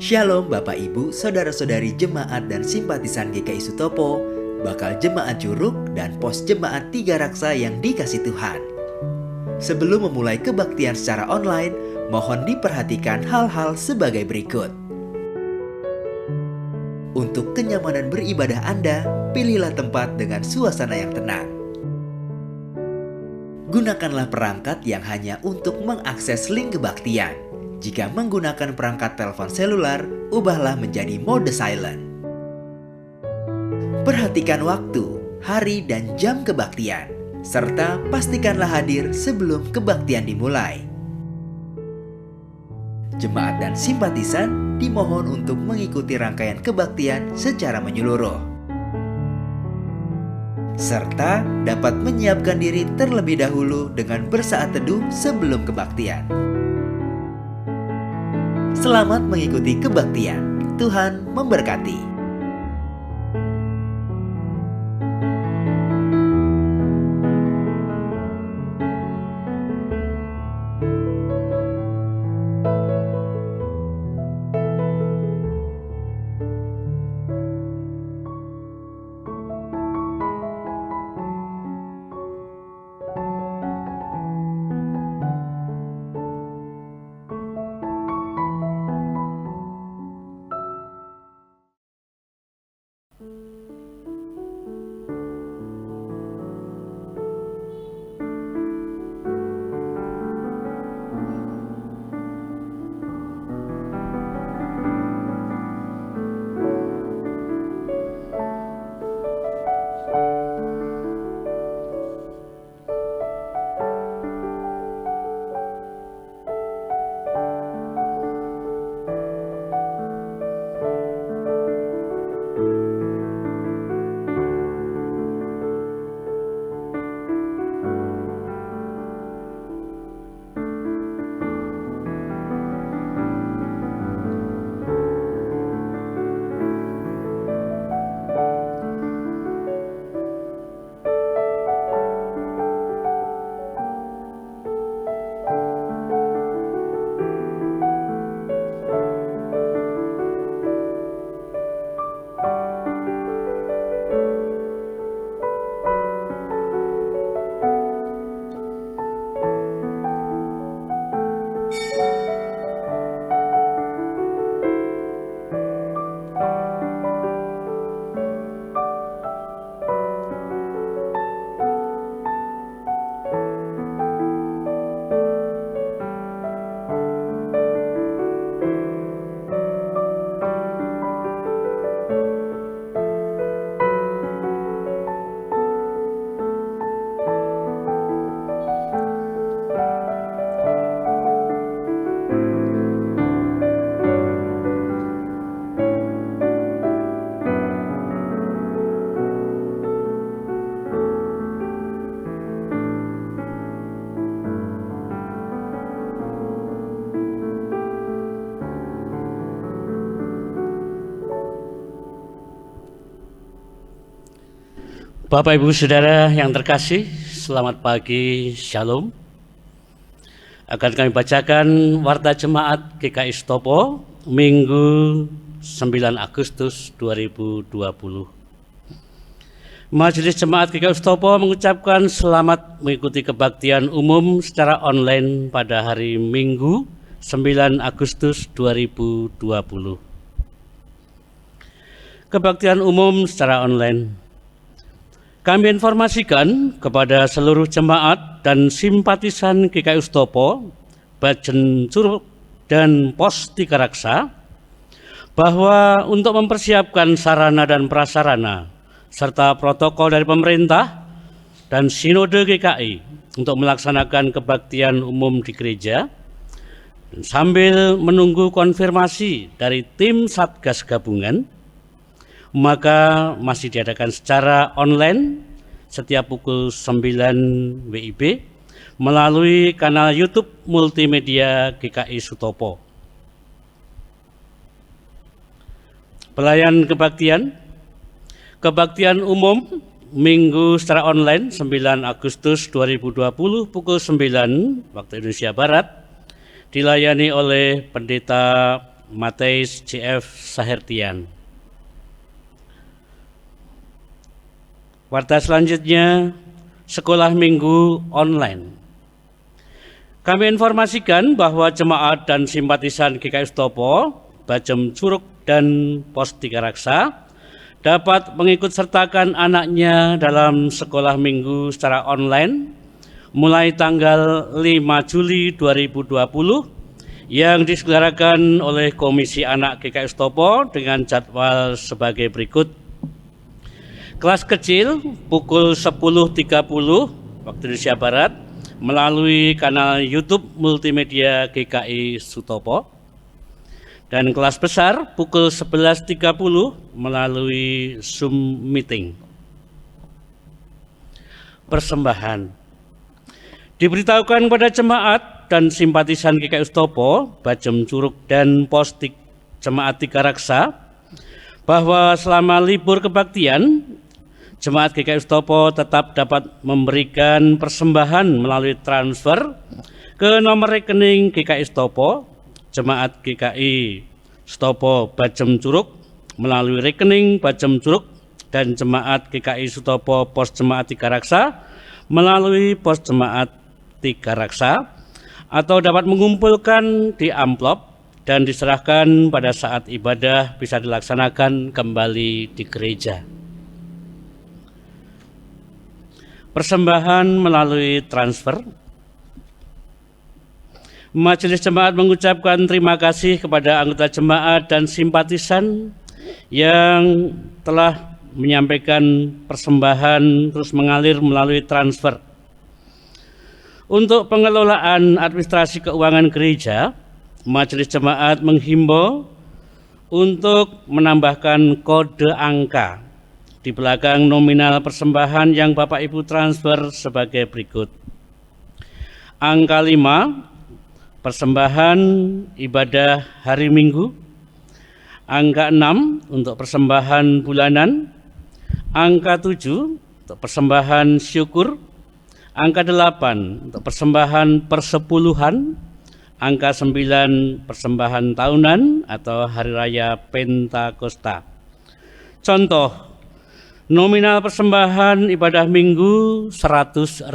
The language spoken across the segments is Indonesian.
Shalom Bapak Ibu, Saudara-saudari jemaat dan simpatisan GKI Sutopo, bakal jemaat Curug dan pos jemaat Tiga Raksa yang dikasih Tuhan. Sebelum memulai kebaktian secara online, mohon diperhatikan hal-hal sebagai berikut. Untuk kenyamanan beribadah Anda, pilihlah tempat dengan suasana yang tenang. Gunakanlah perangkat yang hanya untuk mengakses link kebaktian. Jika menggunakan perangkat telepon seluler, ubahlah menjadi mode silent. Perhatikan waktu, hari, dan jam kebaktian, serta pastikanlah hadir sebelum kebaktian dimulai. Jemaat dan simpatisan dimohon untuk mengikuti rangkaian kebaktian secara menyeluruh, serta dapat menyiapkan diri terlebih dahulu dengan bersaat teduh sebelum kebaktian. Selamat mengikuti kebaktian. Tuhan memberkati. Bapak Ibu Saudara yang terkasih, selamat pagi, Shalom. Akan kami bacakan Warta Jemaat GKI Sutopo Minggu 9 Agustus 2020. Majelis Jemaat GKI Sutopo mengucapkan selamat mengikuti kebaktian umum secara online pada hari Minggu 9 Agustus 2020. Kebaktian umum secara online. Kami informasikan kepada seluruh jemaat dan simpatisan GKI Sutopo, Bajen Curug dan Pos Tiga Raksa bahwa untuk mempersiapkan sarana dan prasarana serta protokol dari pemerintah dan Sinode GKI untuk melaksanakan kebaktian umum di gereja, dan sambil menunggu konfirmasi dari tim Satgas Gabungan, maka masih diadakan secara online setiap pukul 9 WIB melalui kanal YouTube multimedia GKI Sutopo. Pelayan kebaktian umum Minggu secara online 9 Agustus 2020 pukul 9 waktu Indonesia Barat dilayani oleh Pendeta Mateis CF Sahertian. Warta selanjutnya, sekolah minggu online. Kami informasikan bahwa jemaat dan simpatisan GKI Sutopo, Bajem Curug dan Pos Tiga Raksa dapat mengikut sertakan anaknya dalam sekolah minggu secara online mulai tanggal 5 Juli 2020 yang diselenggarakan oleh Komisi Anak GKI Sutopo dengan jadwal sebagai berikut. Kelas kecil pukul 10.30 waktu Indonesia Barat melalui kanal YouTube Multimedia GKI Sutopo, dan kelas besar pukul 11.30 melalui Zoom Meeting. Persembahan diberitahukan kepada jemaat dan simpatisan GKI Sutopo, Bajem Curug dan Pos Jemaat Tiga Raksa bahwa selama libur kebaktian, jemaat GKI Sutopo tetap dapat memberikan persembahan melalui transfer ke nomor rekening GKI Sutopo, Jemaat GKI Sutopo Bajem Curug melalui rekening Bajem Curug, dan Jemaat GKI Sutopo Pos Jemaat Tiga Raksa melalui Pos Jemaat Tiga Raksa, atau dapat mengumpulkan di amplop dan diserahkan pada saat ibadah bisa dilaksanakan kembali di gereja. Persembahan melalui transfer. Majelis Jemaat mengucapkan terima kasih kepada anggota jemaat dan simpatisan yang telah menyampaikan persembahan terus mengalir melalui transfer. Untuk pengelolaan administrasi keuangan gereja, Majelis Jemaat menghimbau untuk menambahkan kode angka di belakang nominal persembahan yang Bapak Ibu transfer sebagai berikut. Angka 5, persembahan ibadah hari Minggu. Angka 6 untuk persembahan bulanan. Angka 7 untuk persembahan syukur. Angka 8 untuk persembahan persepuluhan. Angka 9 persembahan tahunan atau hari raya Pentakosta. Contoh, nominal persembahan ibadah minggu Rp100.000.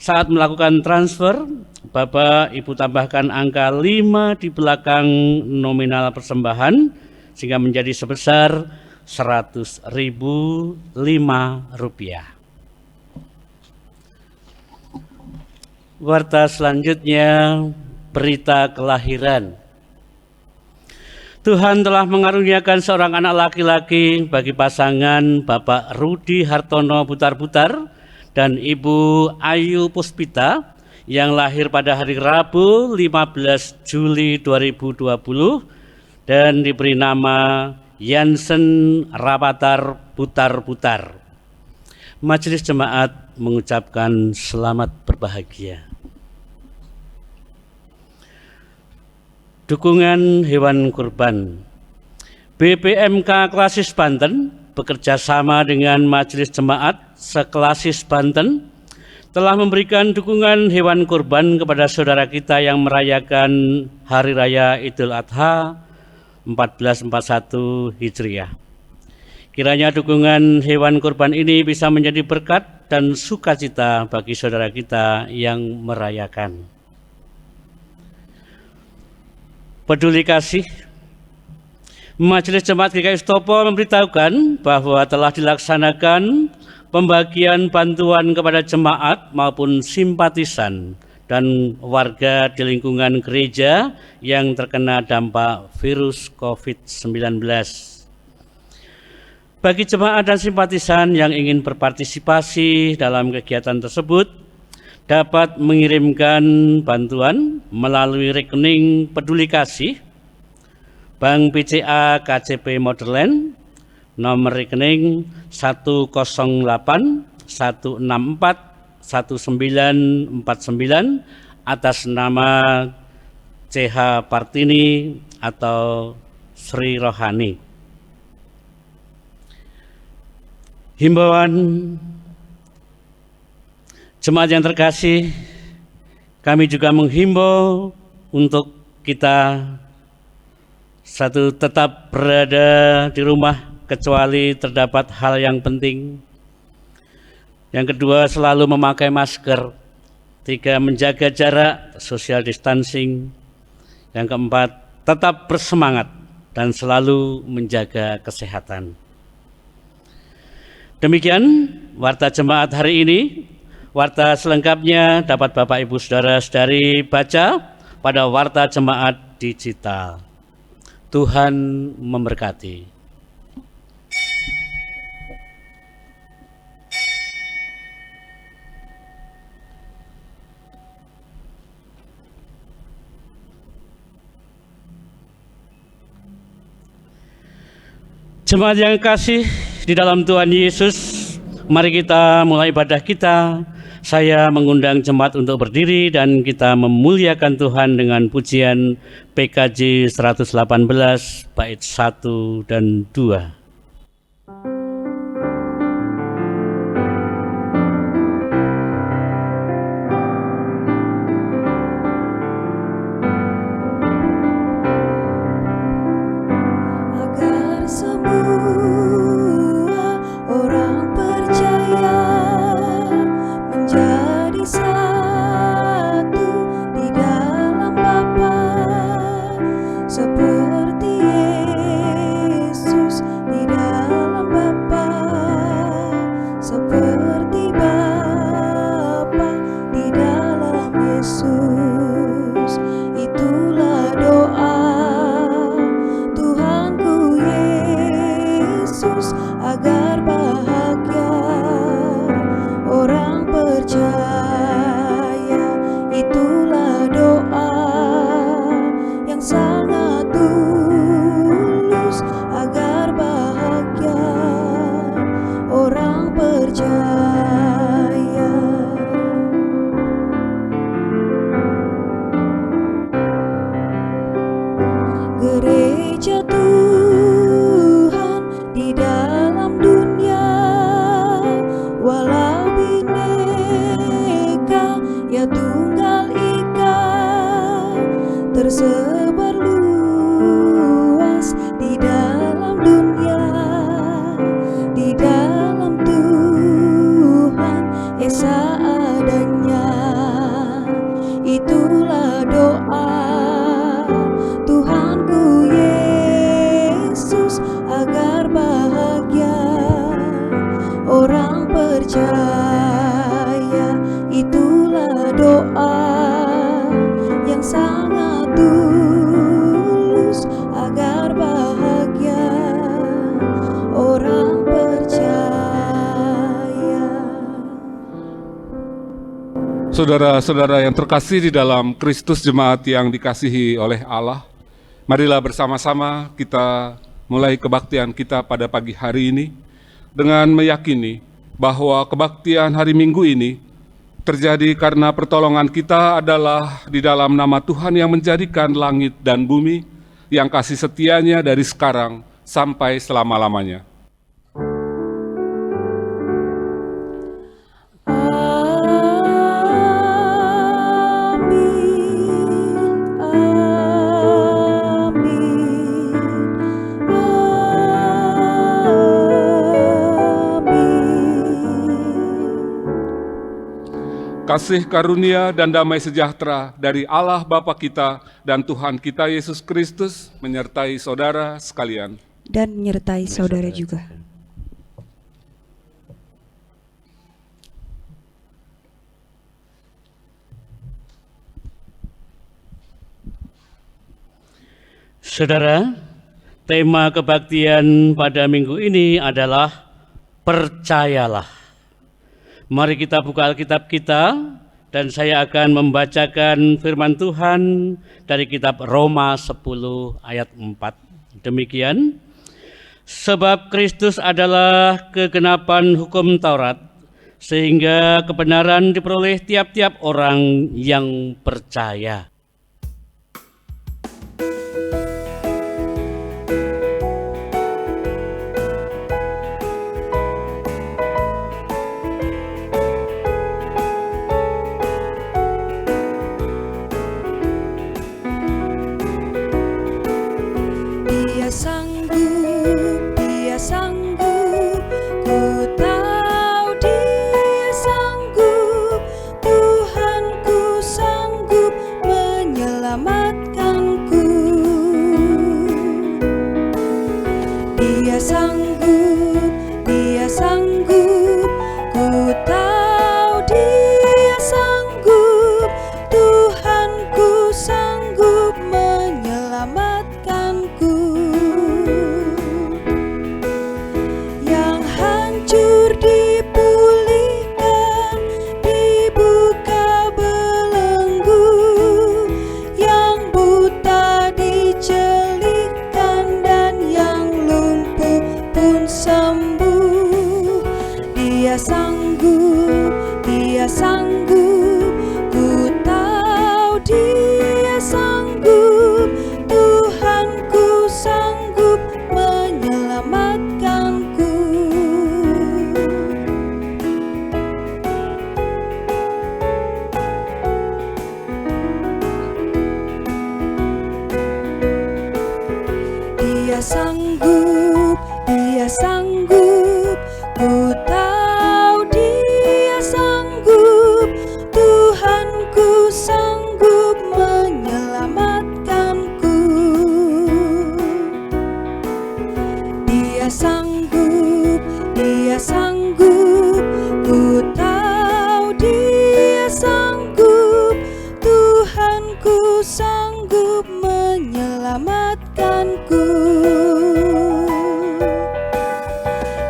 Saat melakukan transfer, Bapak Ibu tambahkan angka 5 di belakang nominal persembahan sehingga menjadi sebesar Rp100.005. Warta selanjutnya, berita kelahiran. Tuhan telah mengaruniakan seorang anak laki-laki bagi pasangan Bapak Rudi Hartono Butar-Butar dan Ibu Ayu Puspita yang lahir pada hari Rabu 15 Juli 2020 dan diberi nama Jansen Rapatar Butar-Butar. Majelis Jemaat mengucapkan selamat berbahagia. Dukungan hewan kurban. BPMK Klasis Banten bekerja sama dengan Majelis Jemaat Seklasis Banten telah memberikan dukungan hewan kurban kepada saudara kita yang merayakan Hari Raya Idul Adha 1441 Hijriah. Kiranya dukungan hewan kurban ini bisa menjadi berkat dan sukacita bagi saudara kita yang merayakan. Peduli kasih. Majelis Jemaat GKI Sutopo memberitahukan bahwa telah dilaksanakan pembagian bantuan kepada jemaat maupun simpatisan dan warga di lingkungan gereja yang terkena dampak virus COVID-19. Bagi jemaat dan simpatisan yang ingin berpartisipasi dalam kegiatan tersebut, dapat mengirimkan bantuan melalui rekening Peduli Kasih Bank BCA KCP Moderland, nomor rekening 108-164-1949 atas nama CH Partini atau Sri Rohani. Himbauan jemaat yang terkasih, kami juga menghimbau untuk kita Satu, tetap berada di rumah kecuali terdapat hal yang penting. Yang kedua, selalu memakai masker. Tiga, menjaga jarak, social distancing. Yang keempat, tetap bersemangat dan selalu menjaga kesehatan. Demikian warta jemaat hari ini. Warta selengkapnya dapat Bapak Ibu Saudara-saudari baca pada warta jemaat digital. Tuhan memberkati. Jemaat yang kasih di dalam Tuhan Yesus, mari kita mulai ibadah kita. Saya mengundang jemaat untuk berdiri dan kita memuliakan Tuhan dengan pujian PKJ 118 bait 1 dan 2. Saudara-saudara yang terkasih di dalam Kristus, jemaat yang dikasihi oleh Allah, marilah bersama-sama kita mulai kebaktian kita pada pagi hari ini dengan meyakini bahwa kebaktian hari Minggu ini terjadi karena pertolongan kita adalah di dalam nama Tuhan yang menjadikan langit dan bumi, yang kasih setianya dari sekarang sampai selama-lamanya. Kasih karunia dan damai sejahtera dari Allah Bapa kita dan Tuhan kita Yesus Kristus menyertai saudara sekalian. Dan menyertai saudara juga. Saudara, tema kebaktian pada minggu ini adalah percayalah. Mari kita buka Alkitab kita dan saya akan membacakan firman Tuhan dari kitab Roma 10 ayat 4. Demikian, sebab Kristus adalah kegenapan hukum Taurat, sehingga kebenaran diperoleh tiap-tiap orang yang percaya. sanggup, Dia sanggup, ku tahu Dia sanggup, Tuhanku sanggup menyelamatkanku. Dia sanggup, Dia sanggup, ku tahu Dia sanggup, Tuhanku sanggup menyelamatkanku. Yang hancur dipulihkan, dibuka belenggu, yang buta dicelupkan dan yang lumpuh pun sembuh. Dia sanggup, Dia sanggup, ku tahu Dia sanggup, Tuhanku sanggup menyelamatkanku. Dia sanggup, Dia sanggup, ku tahu Dia sanggup, Tuhanku sanggup menyelamatkanku. Dia sanggup, Dia sanggup, ku tahu Dia sanggup, Tuhanku sanggup menyelamatkanku.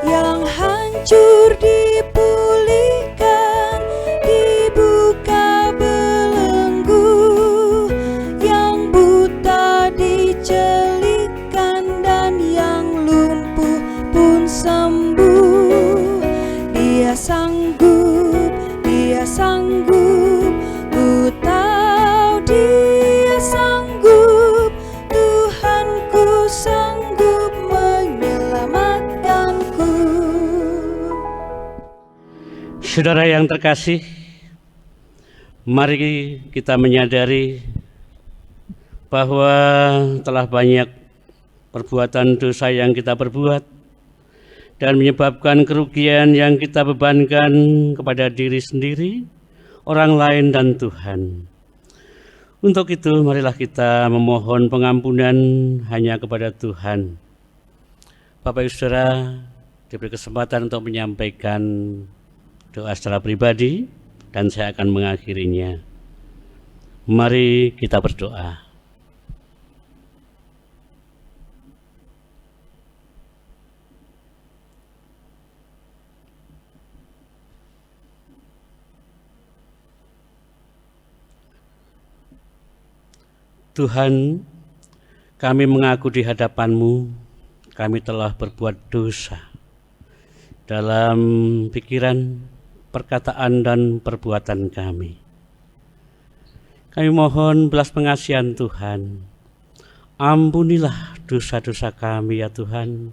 Yang hancur dipulihkan, dibuka belenggu, yang buta dicelupkan dan yang lumpuh pun sembuh. Dia sanggup, Dia sanggup, ku tahu Dia sanggup, Tuhanku sanggup menyelamatkanku. Saudara yang terkasih, mari kita menyadari bahwa telah banyak perbuatan dosa yang kita perbuat dan menyebabkan kerugian yang kita bebankan kepada diri sendiri, orang lain, dan Tuhan. Untuk itu, marilah kita memohon pengampunan hanya kepada Tuhan. Bapak Ibu Saudara, diberi kesempatan untuk menyampaikan doa secara pribadi dan saya akan mengakhirinya. Mari kita berdoa. Tuhan, kami mengaku di hadapan-Mu, kami telah berbuat dosa dalam pikiran, perkataan, dan perbuatan kami. Kami mohon belas pengasihan Tuhan. Ampunilah dosa-dosa kami ya Tuhan.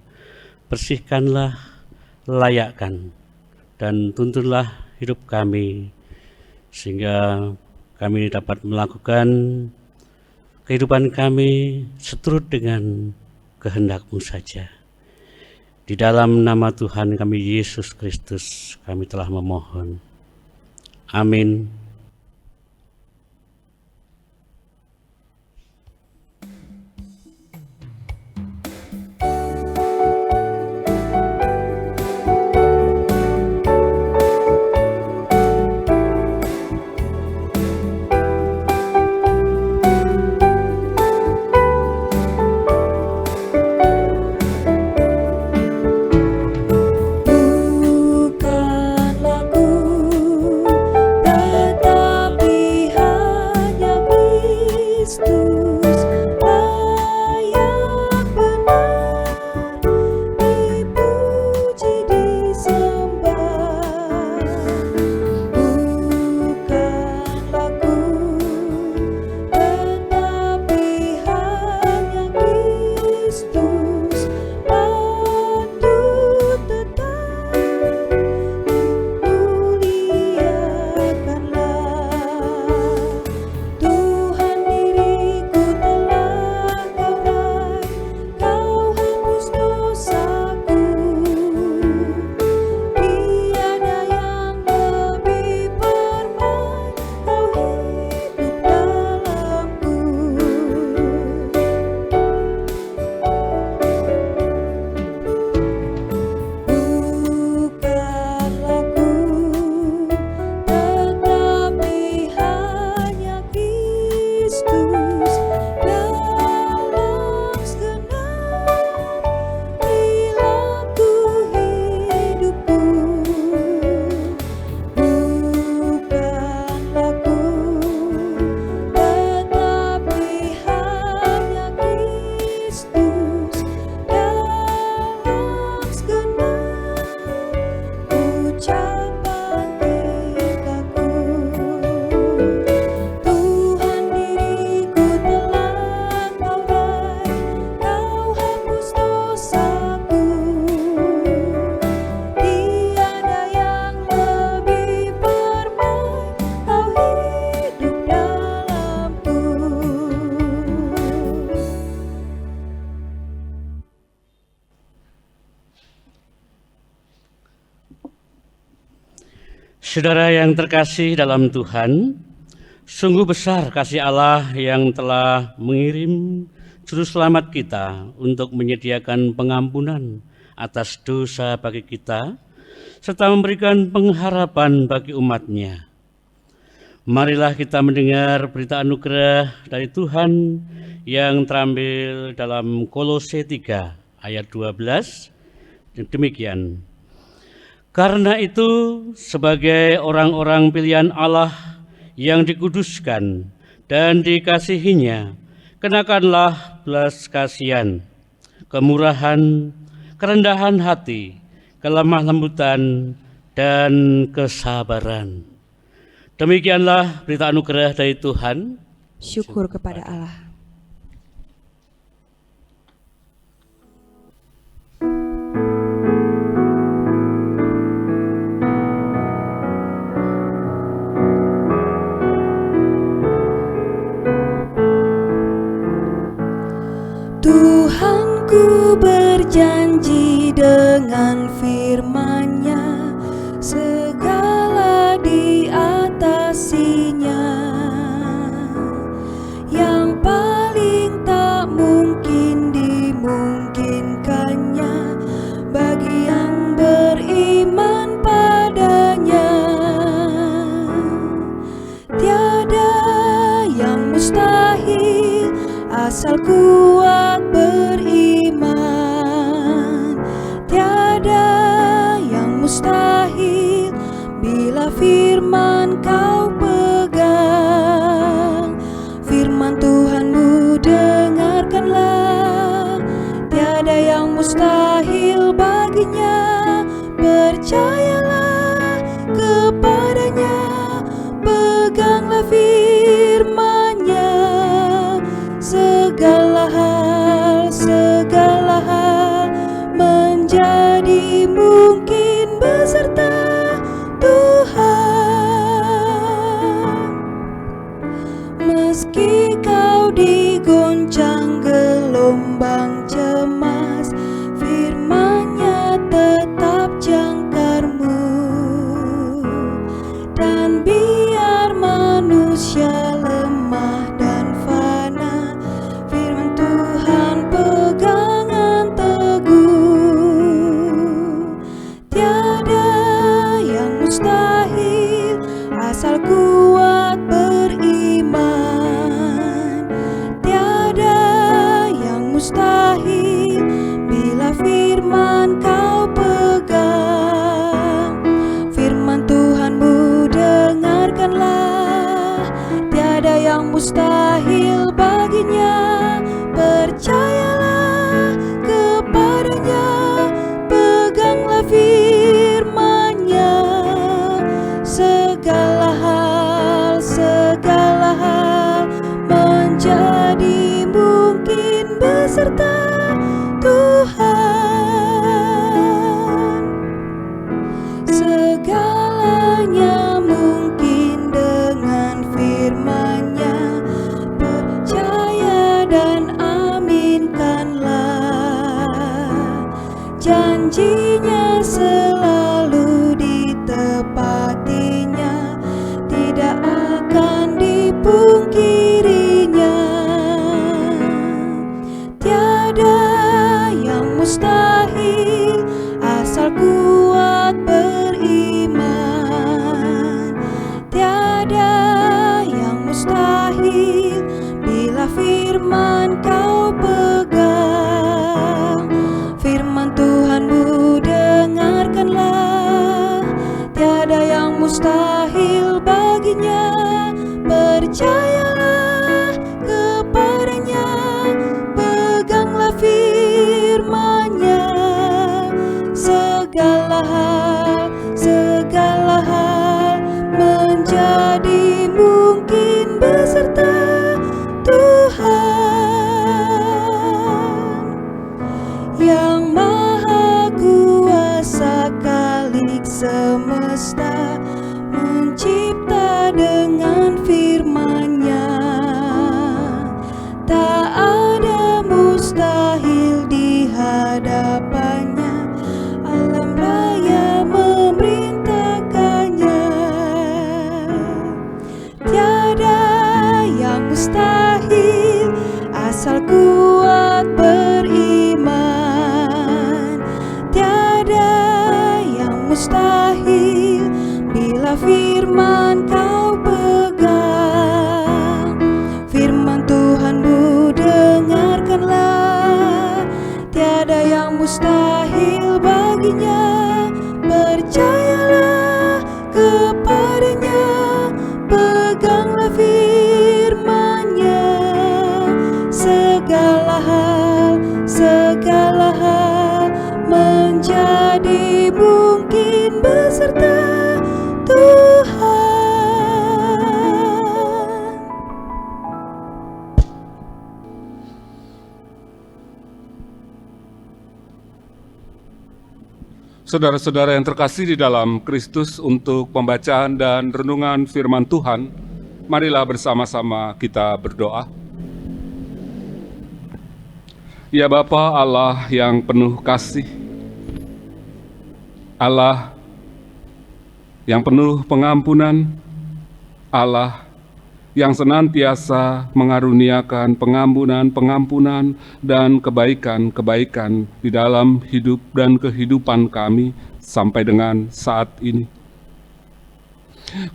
Bersihkanlah, layakkan, dan tuntunlah hidup kami, sehingga kami dapat melakukan kehidupan kami seturut dengan kehendak-Mu saja. Di dalam nama Tuhan kami Yesus Kristus kami telah memohon. Amin. Bukanlah ku Saudara yang terkasih dalam Tuhan, sungguh besar kasih Allah yang telah mengirim Juru Selamat kita untuk menyediakan pengampunan atas dosa bagi kita, serta memberikan pengharapan bagi umat-Nya. Marilah kita mendengar berita anugerah dari Tuhan yang terambil dalam Kolose 3 ayat 12. Demikian. Karena itu, sebagai orang-orang pilihan Allah yang dikuduskan dan dikasihinya, kenakanlah belas kasihan, kemurahan, kerendahan hati, kelemah lembutan, dan kesabaran. Demikianlah berita anugerah dari Tuhan. Syukur kepada Allah. Tuhanku berjanji dengan firman-Nya, segala diatasinya. Yang paling tak mungkin dimungkinkannya bagi yang beriman padanya. Tiada yang mustahil asal kuat beriman. Tiada yang mustahil bila firman kau pegang. Firman Tuhanmu dengarkanlah, tiada yang mustahil baginya. Percayalah kepadanya, peganglah firman-Nya. Segala hal menjadi mungkin beserta Tuhan. Meski kau digoncang gelombang cemas, firman-Nya tetap jangkarmu. Dan biar manusia lemah dan fana, firman Tuhan pegangan teguh. Tiada yang mustahil asal kuat beriman. Tiada yang mustahil bila firman kau pegang. Firman Tuhanmu dengarkanlah, tiada yang mustahil baginya. Percayalah kepadanya, peganglah firman-Nya. Segala hal menjadi mungkin beserta Tuhan. Segalanya mungkin dengan firman-Nya. Percaya dan aminkanlah, janjinya selalu ditepatinya, tidak akan dipungkirinya. Tiada yang mustahil asal kuat beriman. Tiada yang mustahil bila firman kau pegang. Firman Tuhanmu dengarkanlah, tiada yang mustahil baginya. Percayalah kepadanya, peganglah firman-Nya. Segala hal menjadi mungkin beserta Tuhan. Yang Maha Kuasa Khalik semesta mencipta dengan firman-Nya. Tak ada mustahil di hadapannya, alam raya memerintahkannya. tiada yang mustahil baginya. Percayalah kepadanya, peganglah firman-Nya. Segala hal menjadi mungkin beserta Tuhan. Saudara-saudara yang terkasih di dalam Kristus, untuk pembacaan dan renungan firman Tuhan, marilah bersama-sama kita berdoa. Ya Bapa Allah yang penuh kasih, Allah yang penuh pengampunan, Allah yang senantiasa mengaruniakan pengampunan dan kebaikan-kebaikan di dalam hidup dan kehidupan kami sampai dengan saat ini.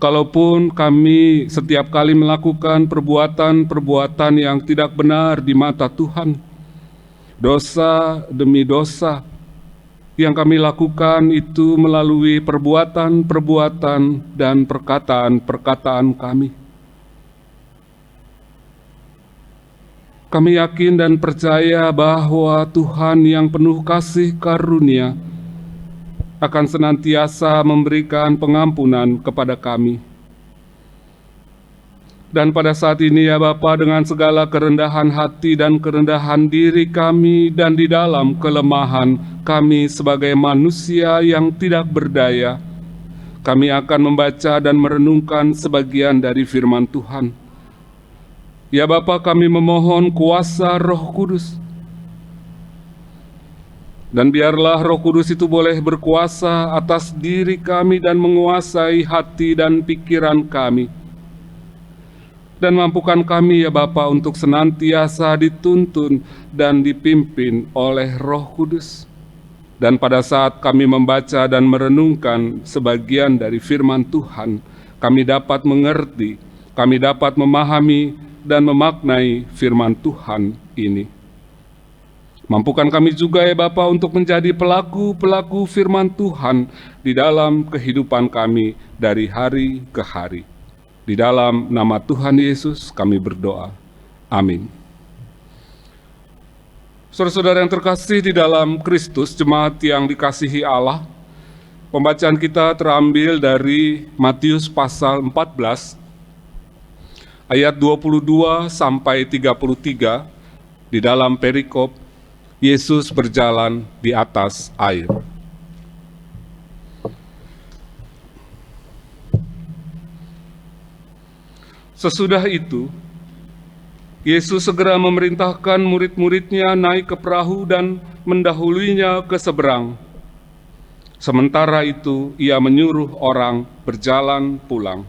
Kalaupun kami setiap kali melakukan perbuatan-perbuatan yang tidak benar di mata Tuhan, dosa demi dosa yang kami lakukan itu melalui perbuatan-perbuatan dan perkataan-perkataan kami. Kami yakin dan percaya bahwa Tuhan yang penuh kasih karunia akan senantiasa memberikan pengampunan kepada kami. Dan pada saat ini ya Bapa, dengan segala kerendahan hati dan kerendahan diri kami dan di dalam kelemahan kami sebagai manusia yang tidak berdaya, kami akan membaca dan merenungkan sebagian dari firman Tuhan. Ya Bapa, kami memohon kuasa Roh Kudus. Dan biarlah Roh Kudus itu boleh berkuasa atas diri kami dan menguasai hati dan pikiran kami. Dan mampukan kami ya Bapa untuk senantiasa dituntun dan dipimpin oleh Roh Kudus. Dan pada saat kami membaca dan merenungkan sebagian dari firman Tuhan, kami dapat mengerti, kami dapat memahami dan memaknai firman Tuhan ini. Mampukan kami juga ya Bapa untuk menjadi pelaku-pelaku firman Tuhan di dalam kehidupan kami dari hari ke hari. Di dalam nama Tuhan Yesus kami berdoa. Amin. Saudara-saudara yang terkasih di dalam Kristus, jemaat yang dikasihi Allah, pembacaan kita terambil dari Matius pasal 14, ayat 22 sampai 33, di dalam perikop Yesus berjalan di atas air. Sesudah itu, Yesus segera memerintahkan murid-muridnya naik ke perahu dan mendahuluinya ke seberang. Sementara itu, ia menyuruh orang berjalan pulang.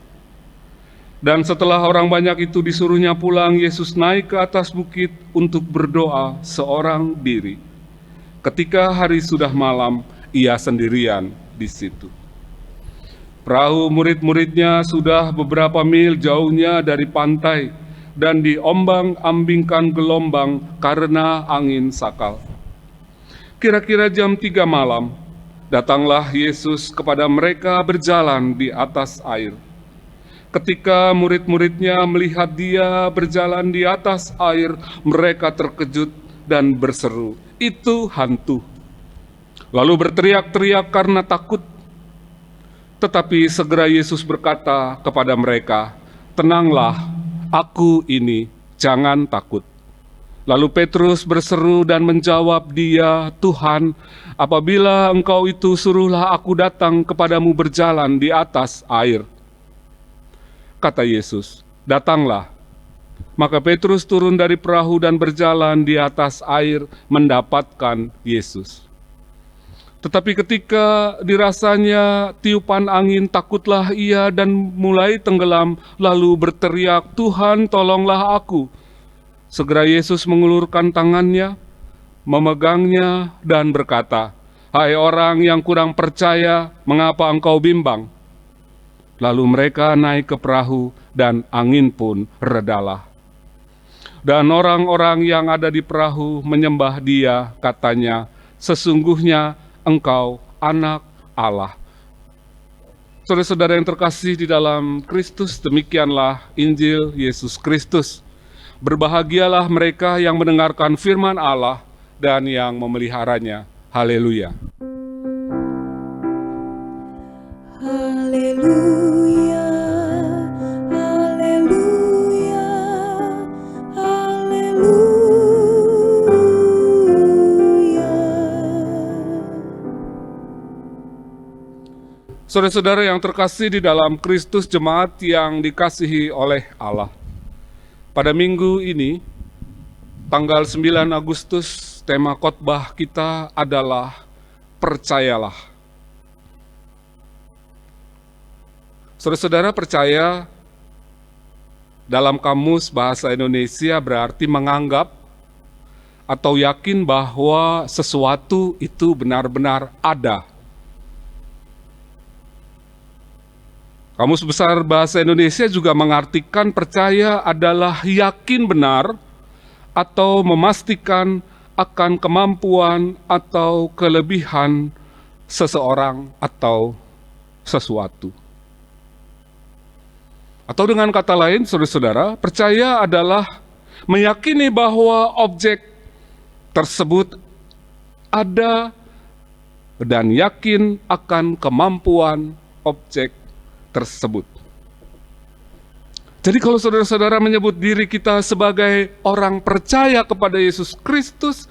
Dan setelah orang banyak itu disuruhnya pulang, Yesus naik ke atas bukit untuk berdoa seorang diri. Ketika hari sudah malam, ia sendirian di situ. Perahu murid-muridnya sudah beberapa mil jauhnya dari pantai dan diombang-ambingkan gelombang karena angin sakal. Kira-kira jam 3 malam, datanglah Yesus kepada mereka berjalan di atas air. Ketika murid-muridnya melihat dia berjalan di atas air, mereka terkejut dan berseru, "Itu hantu!" Lalu berteriak-teriak karena takut. Tetapi segera Yesus berkata kepada mereka, "Tenanglah, aku ini, jangan takut." Lalu Petrus berseru dan menjawab dia, "Tuhan, apabila Engkau itu, suruhlah aku datang kepadamu berjalan di atas air." Kata Yesus, "Datanglah." Maka Petrus turun dari perahu dan berjalan di atas air mendapatkan Yesus. Tetapi ketika dirasanya tiupan angin, takutlah ia dan mulai tenggelam, lalu berteriak, "Tuhan, tolonglah aku." Segera Yesus mengulurkan tangannya, memegangnya dan berkata, "Hai orang yang kurang percaya, mengapa engkau bimbang?" Lalu mereka naik ke perahu dan angin pun redalah. Dan orang-orang yang ada di perahu menyembah dia, katanya, sesungguhnya Engkau anak Allah. Saudara-saudara yang terkasih di dalam Kristus, demikianlah Injil Yesus Kristus. Berbahagialah mereka yang mendengarkan firman Allah dan yang memeliharanya. Haleluya. Haleluya, haleluya, haleluya. Saudara-saudara yang terkasih di dalam Kristus, jemaat yang dikasihi oleh Allah. Pada minggu ini, tanggal 9 Agustus, tema khotbah kita adalah percayalah. Saudara-saudara, percaya dalam kamus bahasa Indonesia berarti menganggap atau yakin bahwa sesuatu itu benar-benar ada. Kamus Besar Bahasa Indonesia juga mengartikan percaya adalah yakin benar atau memastikan akan kemampuan atau kelebihan seseorang atau sesuatu. Atau dengan kata lain, saudara-saudara, percaya adalah meyakini bahwa objek tersebut ada dan yakin akan kemampuan objek tersebut. Jadi kalau saudara-saudara menyebut diri kita sebagai orang percaya kepada Yesus Kristus,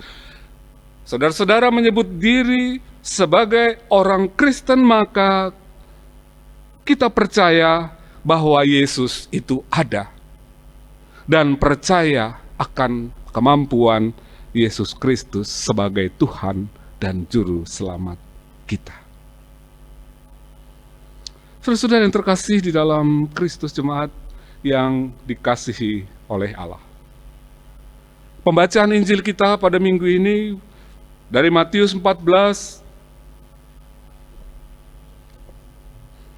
saudara-saudara menyebut diri sebagai orang Kristen, maka kita percaya bahwa Yesus itu ada dan percaya akan kemampuan Yesus Kristus sebagai Tuhan dan Juru Selamat kita. Saudara-saudara yang terkasih di dalam Kristus, jemaat yang dikasihi oleh Allah. Pembacaan Injil kita pada minggu ini dari Matius 14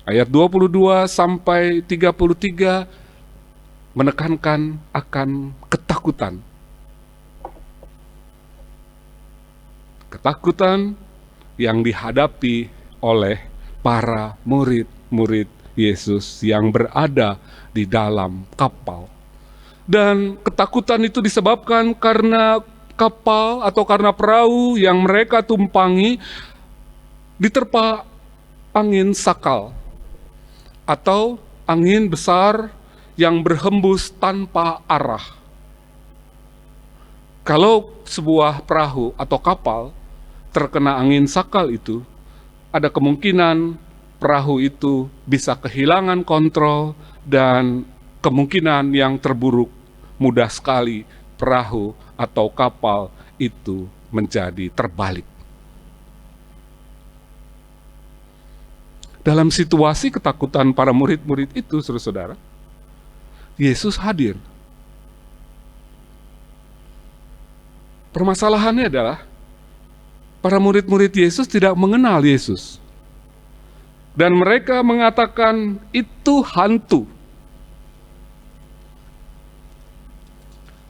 ayat 22 sampai 33 menekankan akan ketakutan. Ketakutan yang dihadapi oleh para murid Yesus yang berada di dalam kapal. Dan ketakutan itu disebabkan karena kapal atau karena perahu yang mereka tumpangi diterpa angin sakal atau angin besar yang berhembus tanpa arah. Kalau sebuah perahu atau kapal terkena angin sakal itu, ada kemungkinan perahu itu bisa kehilangan kontrol dan kemungkinan yang terburuk mudah sekali perahu atau kapal itu menjadi terbalik. Dalam situasi ketakutan para murid-murid itu, saudara-saudara, Yesus hadir. Permasalahannya adalah para murid-murid Yesus tidak mengenal Yesus. Dan mereka mengatakan itu hantu.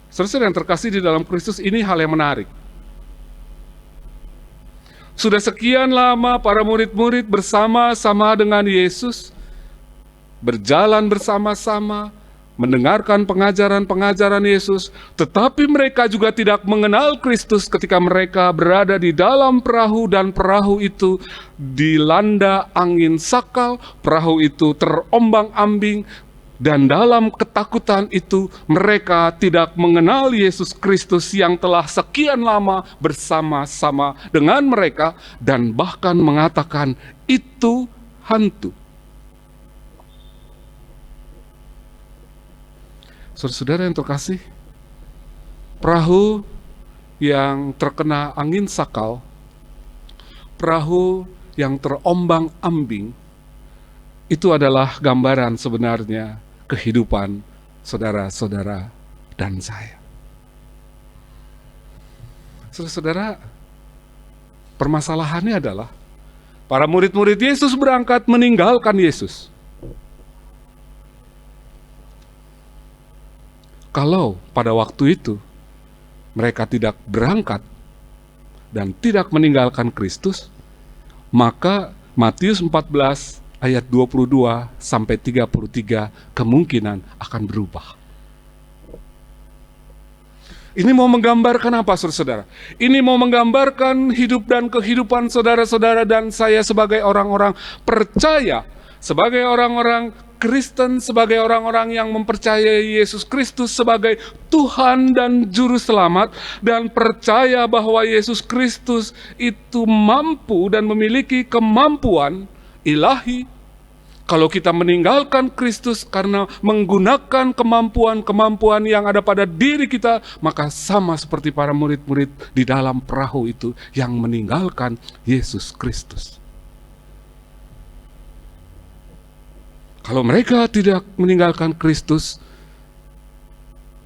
Saudara yang terkasih di dalam Kristus, ini hal yang menarik. Sudah sekian lama para murid-murid bersama-sama dengan Yesus, berjalan bersama-sama, mendengarkan pengajaran-pengajaran Yesus, tetapi mereka juga tidak mengenal Kristus ketika mereka berada di dalam perahu dan perahu itu dilanda angin sakal, perahu itu terombang-ambing, dan dalam ketakutan itu mereka tidak mengenal Yesus Kristus yang telah sekian lama bersama-sama dengan mereka dan bahkan mengatakan itu hantu. Saudara-saudara yang terkasih, perahu yang terkena angin sakal, perahu yang terombang-ambing, itu adalah gambaran sebenarnya kehidupan saudara-saudara dan saya. Saudara-saudara, permasalahannya adalah para murid-murid Yesus berangkat meninggalkan Yesus. Kalau pada waktu itu mereka tidak berangkat, dan tidak meninggalkan Kristus, maka Matius 14 ayat 22 sampai 33 kemungkinan akan berubah. Ini mau menggambarkan apa, saudara-saudara? Ini mau menggambarkan hidup dan kehidupan saudara-saudara dan saya sebagai orang-orang percaya, sebagai orang-orang Kristen, sebagai orang-orang yang mempercayai Yesus Kristus sebagai Tuhan dan Juru Selamat, dan percaya bahwa Yesus Kristus itu mampu dan memiliki kemampuan ilahi. Kalau kita meninggalkan Kristus karena menggunakan kemampuan-kemampuan yang ada pada diri kita, maka sama seperti para murid-murid di dalam perahu itu yang meninggalkan Yesus Kristus. Kalau mereka tidak meninggalkan Kristus,